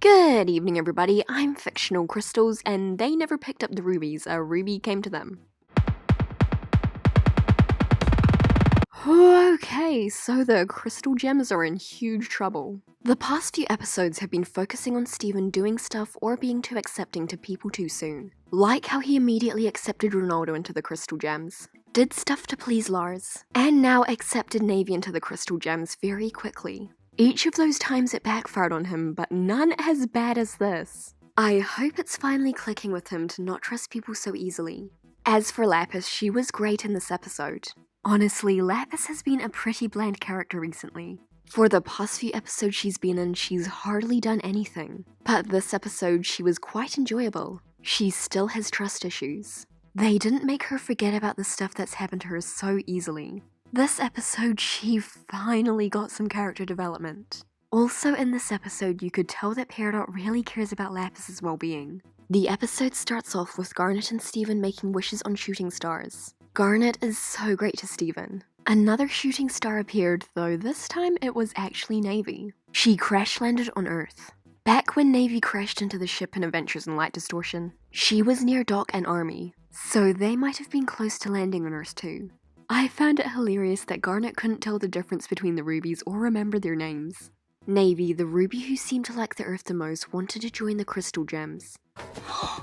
Good evening, everybody. I'm Fictional Crystals, and they never picked up the rubies. A ruby came to them. Okay, so the crystal gems are in huge trouble. The past few episodes have been focusing on Steven doing stuff or being too accepting to people too soon. Like how he immediately accepted Ronaldo into the crystal gems, did stuff to please Lars, and now accepted Navy into the crystal gems very quickly. Each of those times it backfired on him, but none as bad as this. I hope it's finally clicking with him to not trust people so easily. As for Lapis, she was great in this episode. Honestly, Lapis has been a pretty bland character recently. For the past few episodes she's been in, she's hardly done anything. But this episode, she was quite enjoyable. She still has trust issues. They didn't make her forget about the stuff that's happened to her so easily. This episode, she finally got some character development. Also in this episode, you could tell that Peridot really cares about Lapis's well-being. The episode starts off with Garnet and Steven making wishes on shooting stars. Garnet is so great to Steven. Another shooting star appeared, though this time it was actually Navy. She crash-landed on Earth. Back when Navy crashed into the ship in Adventures in Light Distortion, she was near Doc and Army, so they might have been close to landing on Earth too. I found it hilarious that Garnet couldn't tell the difference between the Rubies or remember their names. Navy, the Ruby who seemed to like the Earth the most, wanted to join the Crystal Gems. What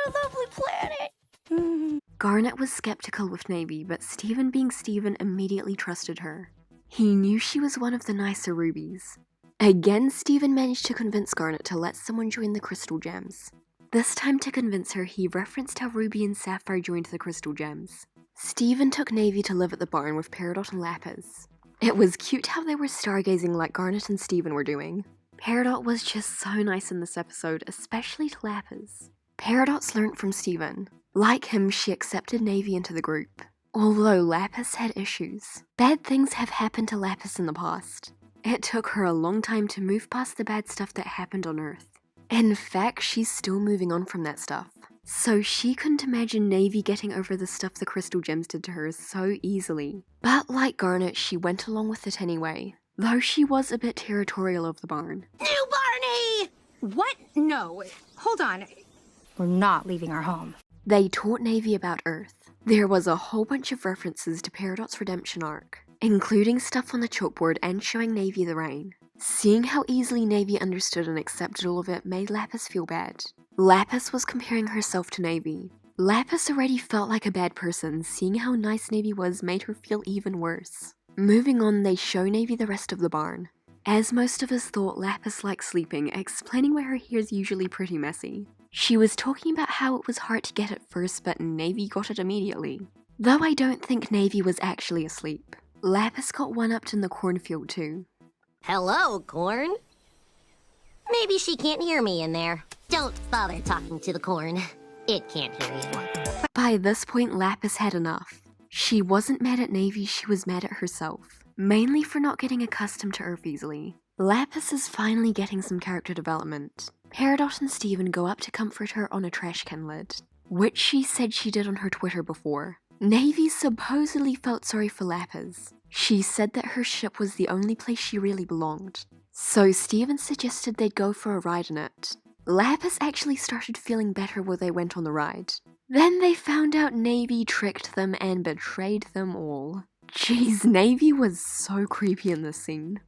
a lovely planet! Garnet was skeptical with Navy, but Steven being Steven immediately trusted her. He knew she was one of the nicer Rubies. Again, Steven managed to convince Garnet to let someone join the Crystal Gems. This time to convince her, he referenced how Ruby and Sapphire joined the Crystal Gems. Steven took Navy to live at the barn with Peridot and Lapis. It was cute how they were stargazing like Garnet and Steven were doing. Peridot was just so nice in this episode, especially to Lapis. Peridot's learnt from Steven. Like him, she accepted Navy into the group. Although Lapis had issues. Bad things have happened to Lapis in the past. It took her a long time to move past the bad stuff that happened on Earth. In fact, she's still moving on from that stuff. So she couldn't imagine Navy getting over the stuff the Crystal Gems did to her so easily. But like Garnet, she went along with it anyway, though she was a bit territorial of the barn. New Barney! What? No. Hold on. We're not leaving our home. They taught Navy about Earth. There was a whole bunch of references to Peridot's redemption arc, including stuff on the chalkboard and showing Navy the rain. Seeing how easily Navy understood and accepted all of it made Lapis feel bad. Lapis was comparing herself to Navy. Lapis already felt like a bad person, seeing how nice Navy was made her feel even worse. Moving on, they show Navy the rest of the barn. As most of us thought, Lapis likes sleeping, explaining why her hair is usually pretty messy. She was talking about how it was hard to get at first, but Navy got it immediately. Though I don't think Navy was actually asleep. Lapis got one-upped in the cornfield too. Hello, corn. Maybe she can't hear me in there. Don't bother talking to the corn. It can't hear you. By this point, Lapis had enough. She wasn't mad at Navy, she was mad at herself. Mainly for not getting accustomed to Earth easily. Lapis is finally getting some character development. Peridot and Steven go up to comfort her on a trash can lid, which she said she did on her Twitter before. Navy supposedly felt sorry for Lapis. She said that her ship was the only place she really belonged. So Steven suggested they'd go for a ride in it. Lapis actually started feeling better while they went on the ride. Then they found out Navy tricked them and betrayed them all. Jeez, Navy was so creepy in this scene.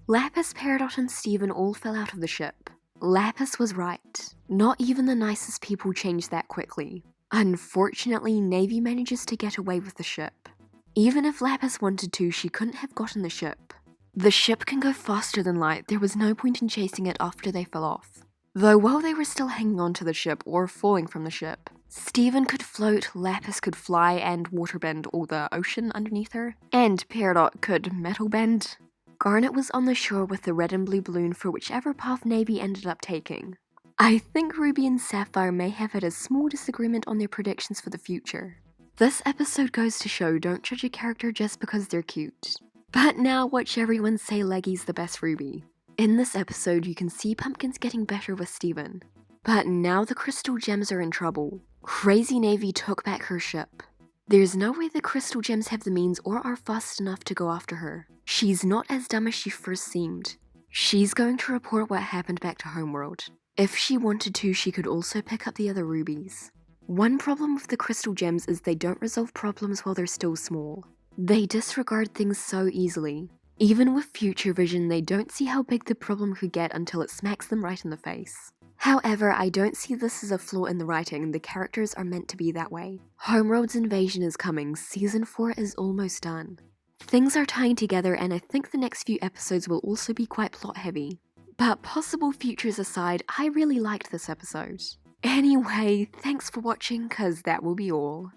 Lapis, Peridot, and Steven all fell out of the ship. Lapis was right. Not even the nicest people changed that quickly. Unfortunately, Navy manages to get away with the ship. Even if Lapis wanted to, she couldn't have gotten the ship. The ship can go faster than light, there was no point in chasing it after they fell off. Though while they were still hanging on to the ship or falling from the ship, Steven could float, Lapis could fly and waterbend all the ocean underneath her, and Peridot could metal bend. Garnet was on the shore with the red and blue balloon for whichever path Navy ended up taking. I think Ruby and Sapphire may have had a small disagreement on their predictions for the future. This episode goes to show don't judge a character just because they're cute. But now watch everyone say Leggy's the best Ruby. In this episode, you can see Pumpkin's getting better with Steven. But now the Crystal Gems are in trouble. Crazy Navy took back her ship. There's no way the Crystal Gems have the means or are fast enough to go after her. She's not as dumb as she first seemed. She's going to report what happened back to HomeWorld. If she wanted to, she could also pick up the other rubies. One problem with the crystal gems is they don't resolve problems while they're still small. They disregard things so easily. Even with future vision, they don't see how big the problem could get until it smacks them right in the face. However, I don't see this as a flaw in the writing, the characters are meant to be that way. HomeWorld's invasion is coming, season 4 is almost done. Things are tying together and I think the next few episodes will also be quite plot heavy. But possible futures aside, I really liked this episode. Anyway, thanks for watching, cause that will be all.